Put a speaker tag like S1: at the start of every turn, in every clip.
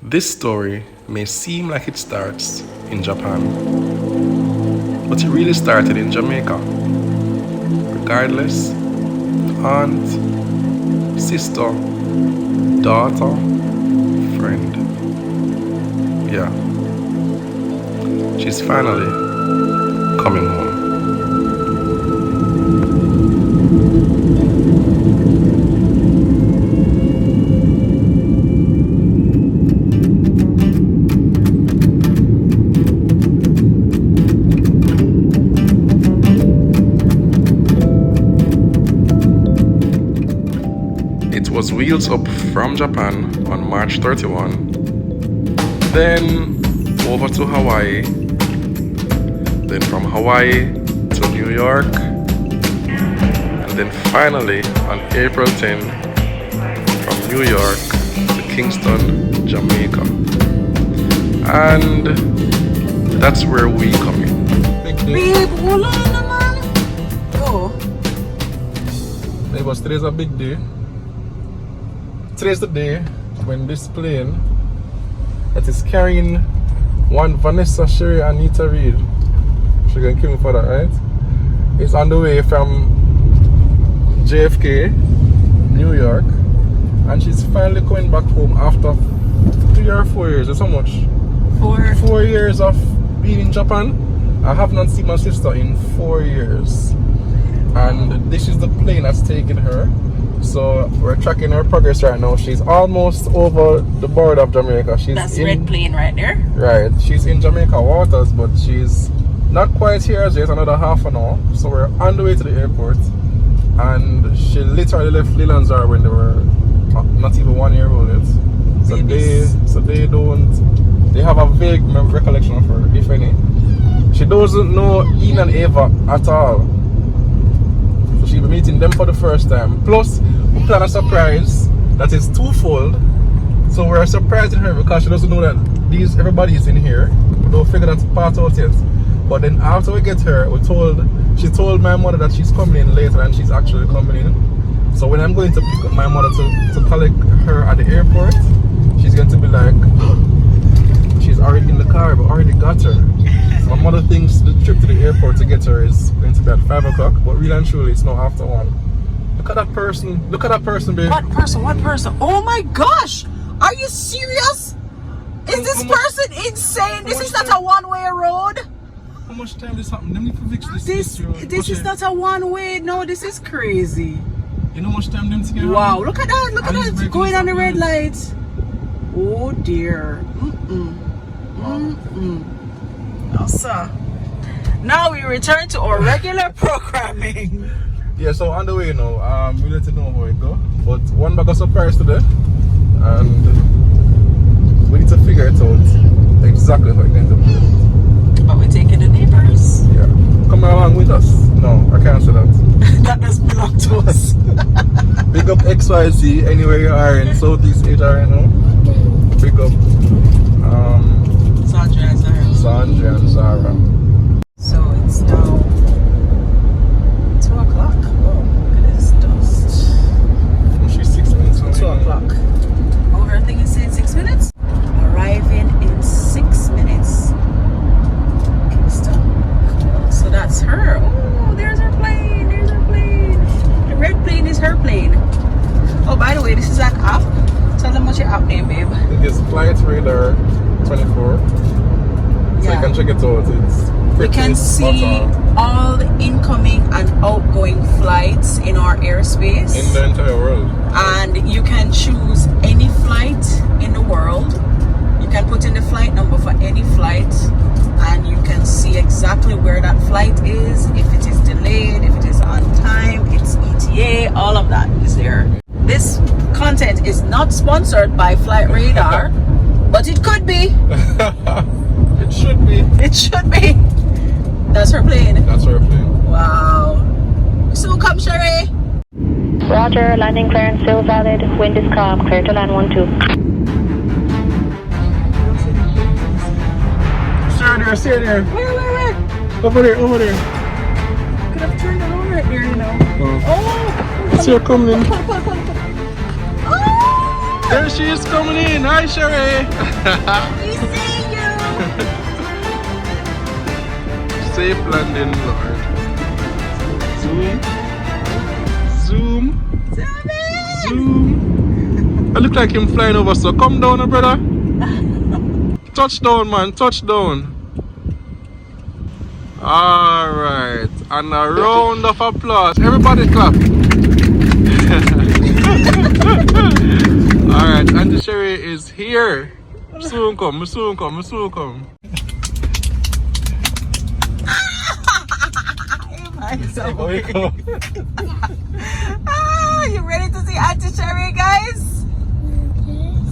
S1: This story may seem like it starts in Japan, but it really started in Jamaica. Regardless, aunt, sister, daughter, friend. Yeah, she's finally coming home. It was wheels up from Japan on March 31, then over to Hawaii, then from Hawaii to New York, and then finally on April 10 from New York to Kingston, Jamaica. And that's where we come in.
S2: Babe, hold on, man. Oh.
S1: Neighbors, today's a big day. Today's the day when this plane that is carrying one Vanessa, Sherry, and Anita Reid, she gonna kill me for that, right? It's on the way from JFK, New York, and she's finally coming back home after 3 or 4 years. It's how much? 4 years of being in Japan. I have not seen my sister in 4 years, and this is the plane that's taking her. So we're tracking her progress right now. She's almost over the border of Jamaica.
S2: That's red plane right there.
S1: Right. She's in Jamaica waters, but she's not quite here as yet. Another half an hour. So we're on the way to the airport. And she literally left Leila and Zahra when they were not even 1 year old yet. So they have a vague recollection of her, if any. She doesn't know Ian and Ava at all. She'll be meeting them for the first time. Plus, we plan a surprise that is twofold. So we're surprising her because she doesn't know that everybody is in here. We don't figure that part out yet. But then after we get her, she told my mother that she's coming in later and she's actually coming in. So when I'm going to pick up my mother to collect her at the airport, she's going to be like, she's already in the car, but already got her. So my mother thinks the trip to the airport to get her is going to be at 5 o'clock, but really and truly it's not after 1. Look at that person. Look at that person, babe.
S2: What person? What person? Oh my gosh! Are you serious? Is this person insane? This is not a one-way road.
S1: How much time this happened? Let me fix this.
S2: This is not a one-way. No, this is crazy.
S1: You know how much time them together?
S2: Wow! Look at that! Look at that! Going on the red lights. Oh dear. No, sir. Now we return to our regular programming.
S1: Yeah, so on the way now, we'll let you know how it go. But one bag of surprise today, and we need to figure it out exactly how it's going to be.
S2: But we're taking the neighbors.
S1: Yeah, come along with us. No, I can't say that.
S2: That does belong to us.
S1: Big up XYZ anywhere you are in Southeast Asia right now. Big up Sandra and Zahra.
S2: So it's now 2 o'clock. Oh, look at this dust.
S1: She's 6 minutes away.
S2: 2 o'clock. Oh, her thing is saying 6 minutes? Arriving in 6 minutes. Kingston. Cool. So that's her. Oh, there's her plane. There's her plane. The red plane is her plane. Oh, by the way, this is an app. Tell them what's your app name, babe.
S1: It is Flight Radar 24. So you can check it out.
S2: We can see all the incoming and outgoing flights in our airspace.
S1: In the entire world.
S2: And you can choose any flight in the world. You can put in the flight number for any flight and you can see exactly where that flight is, if it is delayed, if it is on time, its ETA, all of that is there. This content is not sponsored by Flight Radar, but it could be.
S1: It should be.
S2: It should be. That's her plane.
S1: That's her plane.
S2: Wow. So come, Sherry.
S3: Roger, landing clearance still valid. Wind is calm. Clear to land 12.
S1: Stay there.
S2: Where?
S1: Over there.
S2: Could have turned around right there, you know.
S1: Oh.
S2: Oh!
S1: See her coming in.
S2: Oh!
S1: There she is coming in. Hi, Sherry.
S2: We see you.
S1: Safe landing, Lord. Zoom. I look like him flying over, so come down, brother. Touchdown, man. Touchdown. Alright. And a round of applause. Everybody clap. Alright, Auntie Sherry is here. Soon come.
S2: You ready to see Auntie Sherry, guys?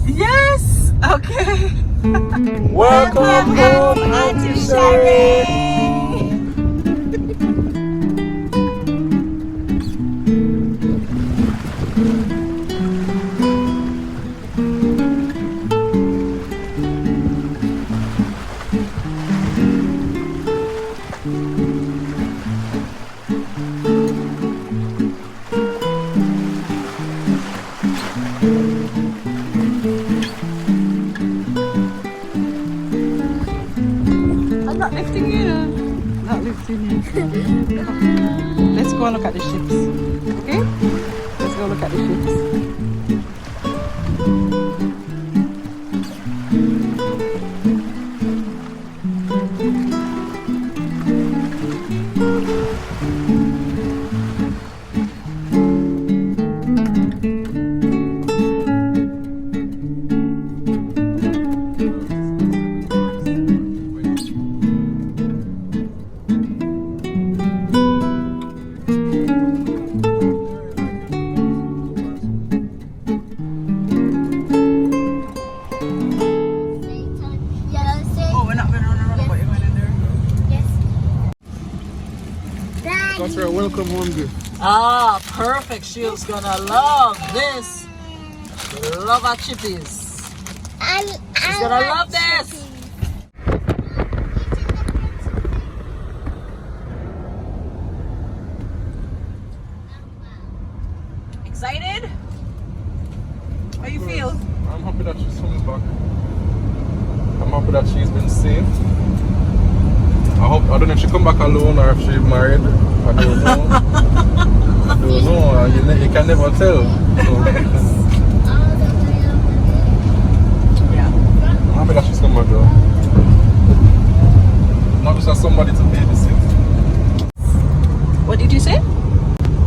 S2: Yes. Okay.
S1: Welcome home,
S2: Auntie Sherry. I'm not lifting you. Not lifting you. Let's go and look at the ships. Okay? Let's go look at the ships.
S1: That's our welcome home gift.
S2: Ah, perfect. She's gonna love this. Love our chippies. She's gonna love this. Excited? How you feel?
S1: I'm happy that she's coming back. I'm happy that she's been safe. I don't know if she come back alone or if she's married. I don't know. You can never tell. So,
S2: Yeah.
S1: I'm happy that she's come back though. Not just as somebody to babysit.
S2: What did you say?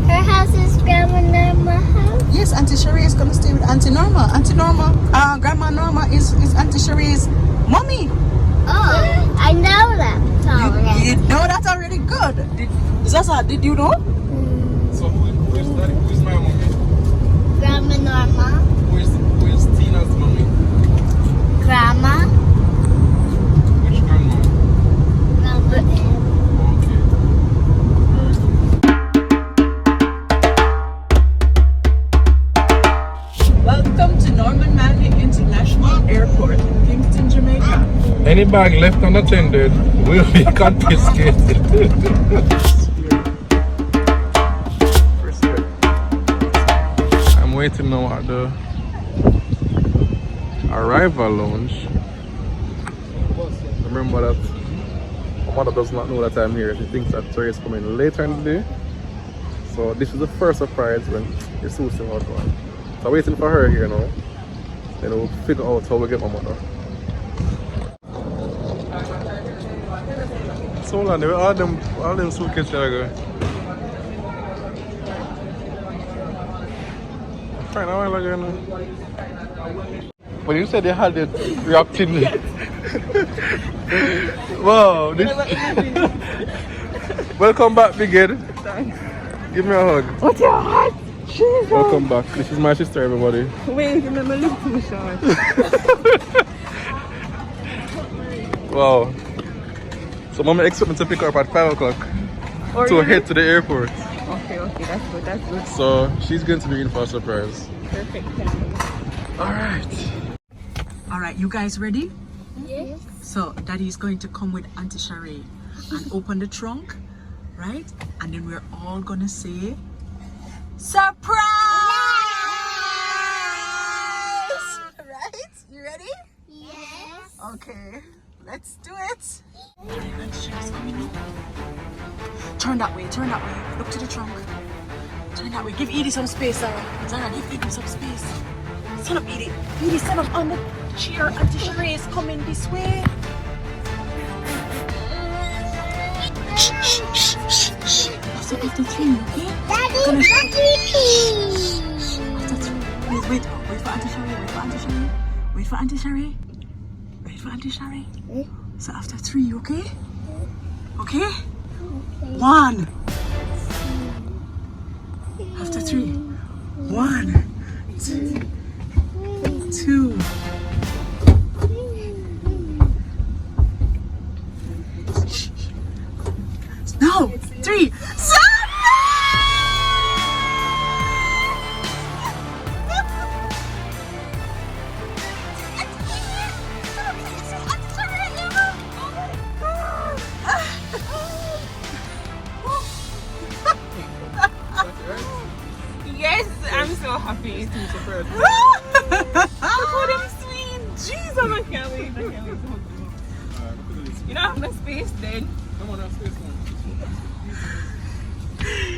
S3: Her house is Grandma Norma's house.
S2: Yes, Auntie Sherry is gonna stay with Auntie Norma. Grandma Norma is Auntie Sherry's mommy.
S3: Oh, I know that already.
S2: You know that's already good. Did you know?
S1: So who is that? Who is my mommy?
S3: Grandma Norma.
S1: Who is Tina's mommy?
S3: Grandma.
S1: Which grandma?
S3: Grandma Ed.
S1: Okay.
S2: Welcome to Norman Manley International Airport in Kingston, Jamaica.
S1: Any bag left unattended will be confiscated. I'm waiting now at the arrival lounge. Remember that my mother does not know that I'm here. She thinks that Terry is coming later in the day. So this is the first surprise when it's so soon out one. So I'm waiting for her here now. Then we'll figure out how we get my mother. So long, all them suitcases are going. Fine, I want to go now. But you said they had it wrapped in it. Wow. Welcome back, Big Ed.
S2: Thanks.
S1: Give me a hug.
S2: What's your heart? Jesus.
S1: Welcome back. This is my sister, everybody.
S2: Wait, remember look too short.
S1: Wow. So mama expect me to pick her up at 5 o'clock to head to the airport.
S2: Okay, that's good.
S1: So she's going to be in for a surprise.
S2: Perfect. Alright, you guys ready?
S3: Yes.
S2: So Daddy is going to come with Auntie Sherry and open the trunk, right? And then we're all gonna say surprise! Okay, let's do it. Turn that way, turn that way. Look to the trunk. Turn that way. Give Edie some space, Zahra. Zahra, give Edie some space. Stand up, Edie. Edie, stand up on the chair. Auntie Sheree is coming this way. Shh, shh, shh, shh, shh. After 3, okay? Daddy, after 3. Wait for Auntie Sheree. Wait for Auntie Sheree. Wait for Auntie Sheree. So after 3, okay? Okay? 1. After 3. 1, 2, 2. No, 3.
S4: Yes, I'm so happy.
S1: Surprise.
S4: Look how them sweet. Jesus, I can't wait. to hug you. You don't have no space then.
S1: Come on, have space, man.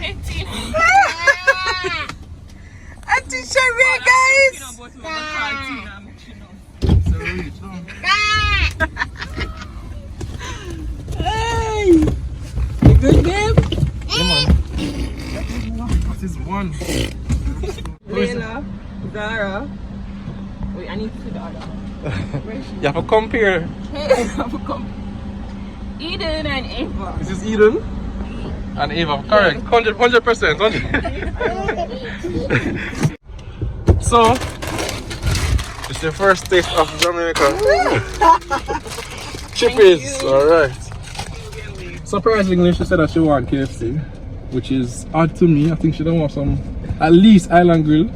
S4: 18.
S2: Auntie Sheree, guys!
S1: So reach now.
S2: Hey! You good, babe?
S1: Come on. That is 1.
S4: Leila, Zahra. Wait, I need to see the other.
S1: You have to compare.
S4: Hey, Eden and Ava.
S1: This is Eden and Ava. Correct. 100%. So, it's your first taste of Jamaica. Chippies. Alright. Surprisingly, she said that she wants KFC, which is odd to me. I think she don't want some, at least Island Grill.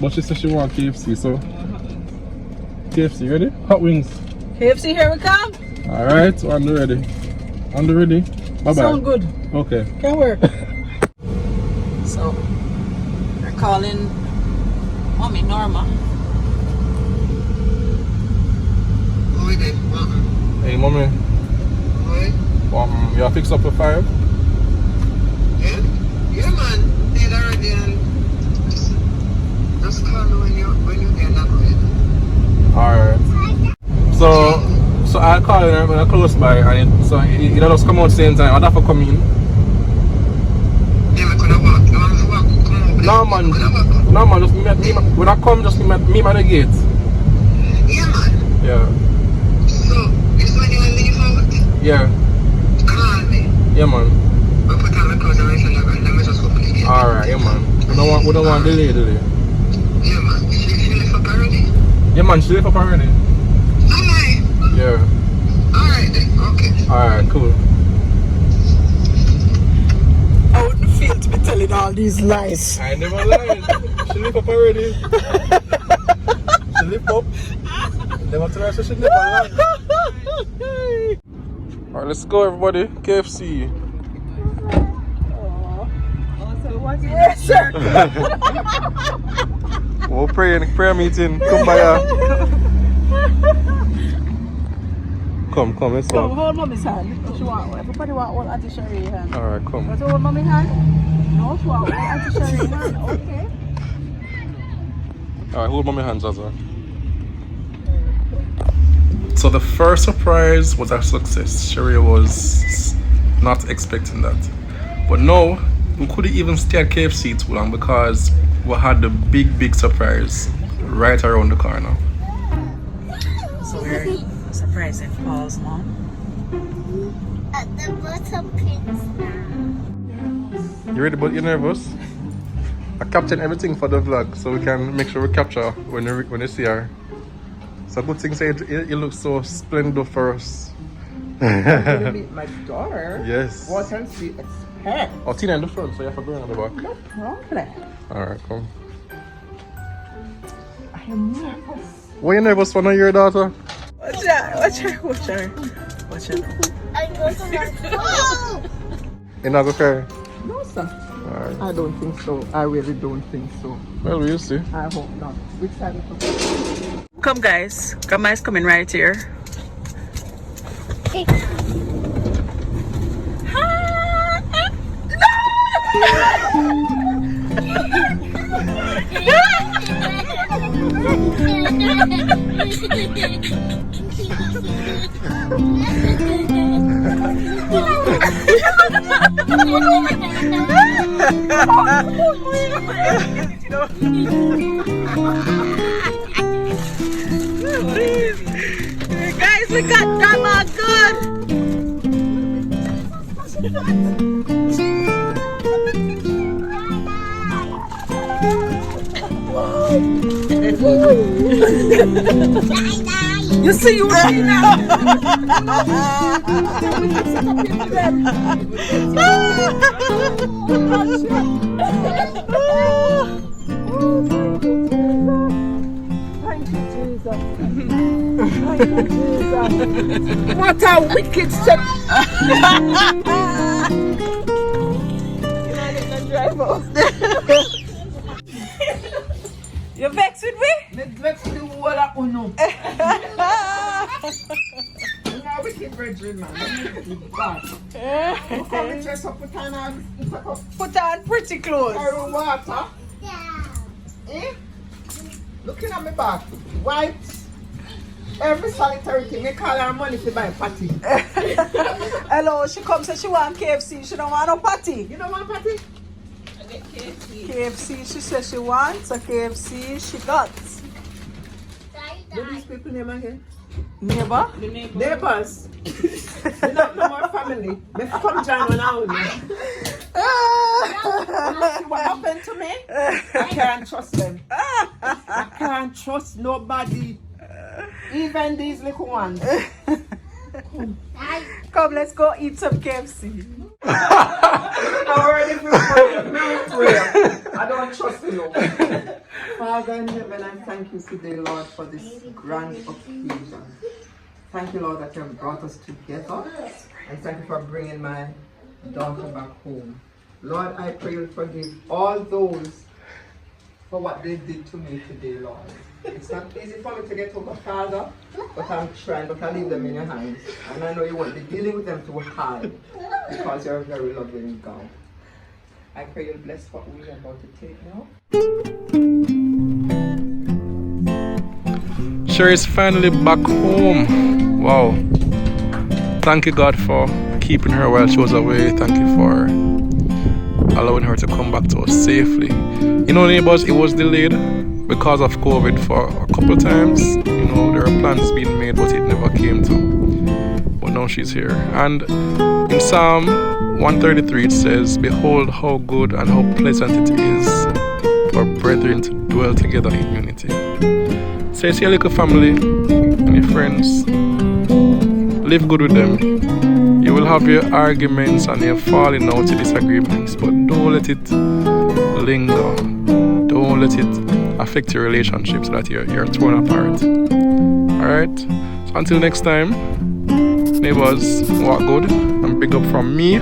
S1: But she said she wants KFC, so KFC, ready? Hot wings.
S2: KFC, here we come.
S1: Alright, so on the ready. On the ready. Bye bye.
S2: Sound good.
S1: Okay.
S2: Can work. So, we're calling Mommy Norma.
S1: Hey, mommy. You have fixed up for 5?
S5: Yeah, man. They're already and just call me when you get that ready.
S1: Alright. So I'll call you when I'm close by, and you don't just come out same time. I'd have to come in.
S5: Yeah, we could have walked. You want to walk? Come on.
S1: No, man, just meet me. When I come, just meet me at the gate.
S5: Yeah, man.
S1: Yeah.
S5: So, this when you leave out,
S1: Yeah.
S5: call me.
S1: Yeah, man.
S5: We put on the clothes and let me just go play game.
S1: Alright, yeah, man. We don't want delay.
S5: Yeah, man. She left up already?
S1: Yeah, man, she left up already.
S5: Alright.
S1: Yeah.
S5: Alright then. Okay.
S1: Alright, cool.
S2: I wouldn't feel to be telling all these lies.
S1: I never lied. She left up already. She left up. Never tell her so she never lied. Alright, let's go, everybody. KFC.
S4: Also, what's
S2: Yes, sir.
S1: We'll pray in prayer meeting. Come by here. Come, let's
S2: Come,
S1: go.
S2: hold Mommy's hand. What you want? Everybody want hold Auntie Sheree hand.
S1: Alright, come.
S2: Want to hold Mommy's hand? No, she want hold Auntie Sheree hand. Okay.
S1: Alright, hold mommy hands as well. So the first surprise was a success. Sheree was not expecting that. But no, we couldn't even stay at KFC too long because we had the big surprise right around the corner.
S2: So we're surprising Paul's mom.
S6: At the bottom pins now.
S1: You ready, but you're nervous? I captured everything for the vlog so we can make sure we capture when you see her. So good thing say it looks so splendid for us.
S2: Gonna meet my daughter.
S1: Yes.
S2: What can she expect?
S1: Oh, Tina in the front, so you have to bring her in the back.
S2: No problem.
S1: Alright, come.
S2: I am nervous.
S1: Why you nervous for your daughter?
S2: Watch her.
S6: I'm going to my
S1: You're not okay?
S2: No, sir.
S1: Alright.
S2: I don't think so. I really don't think so.
S1: Well, we'll see.
S2: I hope not. Which side is Come guys, Grandma is coming right here. Guys, we got Grandma good. You see you right now. What a wicked step. You vexed with me?
S5: Let's do what I know. I'm wicked brethren, man. Come and dress up,
S2: Put on pretty clothes.
S5: carry water. Eh? Looking at me back. White. Every solitary thing. They call her money to buy patty.
S2: Hello, she comes and she want KFC. She don't want no patty.
S5: You don't want patty?
S2: KFC, she says she wants a KFC. She got.
S5: What these people name again?
S2: Neighbor?
S5: Neighbors. They not no more family. They come join when I was see what happened to me? I can't trust them. I can't trust nobody. Even these little ones.
S2: Come, let's go eat some KFC.
S5: I'm ready for prayer. I don't trust you. Father in heaven, I thank you today, Lord, for this grand occasion. Thank you, Lord, that you have brought us together. And thank you for bringing my daughter back home. Lord, I pray you'll forgive all those for what they did to me today, Lord. It's not easy for me to get over, Father, but I'm trying, but I leave them in your hands. And I know you won't be dealing with them too hard because you're a very loving God. I pray you'll bless what we're about to take now.
S1: Sherry's finally back home. Wow. Thank you, God, for keeping her while she was away. Thank you for allowing her to come back to us safely. You know, neighbors, it was delayed because of COVID for a couple of times. You know, there are plans being made, but it never came to. But now she's here. And in Psalm 133 it says, "Behold how good and how pleasant it is for brethren to dwell together in unity." So it's your little family and your friends. Live good with them. You will have your arguments and your falling out, your disagreements, but don't let it linger. Don't let it affect your relationship so that you're torn apart. Alright? So until next time, neighbors, walk good and big up from me.